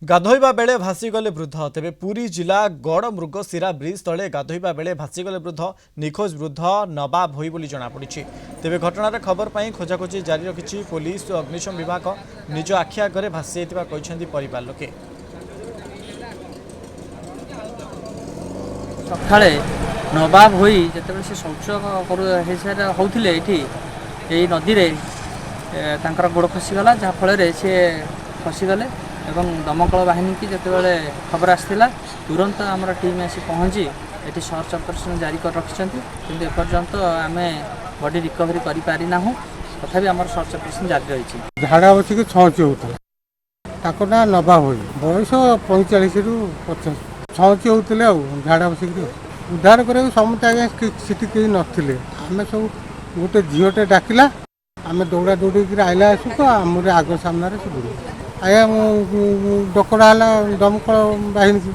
गाधोइबा बेले भासीगले वृद्ध तेबे पुरी जिला गड़मृगशिरा ब्रिज तले गाधोइबा बेले भासीगले वृद्ध निखोज वृद्ध नवाब होई बोली जଣାपड़ी तेबे घटनार खबर पाई खोजाखोजी जारी रखिछि पुलिस और अग्निशम विभाग निज आखि आगे भासी जाइतिबा कहिसेंती परिवार लोके। सकाळे नवाब होई जेतेबेले से शौच होउथिले एठी एई नदी रे तांकर गोड़ खसीगला जहाँ फल से खसीगले एवं दमकल बाहिनी की जितेबाला खबर आसाला तुरंत आम टीम आसी पहुँची ये सर्च ऑपरेशन जारी कर रखिंट कि एपर्यंत आम बॉडी रिकवरी करना तथापि आम सर्च ऑपरेशन जारी रही। झाड़ा बसिक छौची होता ना नवाब हो बयस 45 रु 50 छौची होते झाड़ा बसिक उद्धार कर समस्त आज्ञा सीटी कहीं नथिले आम सब गोटे झीटे डाकिला आम दौड़ा दौड़ी आइला आसुक आम आग सामने सब आज्ञा डकड़ा है दमकल बाहिनी।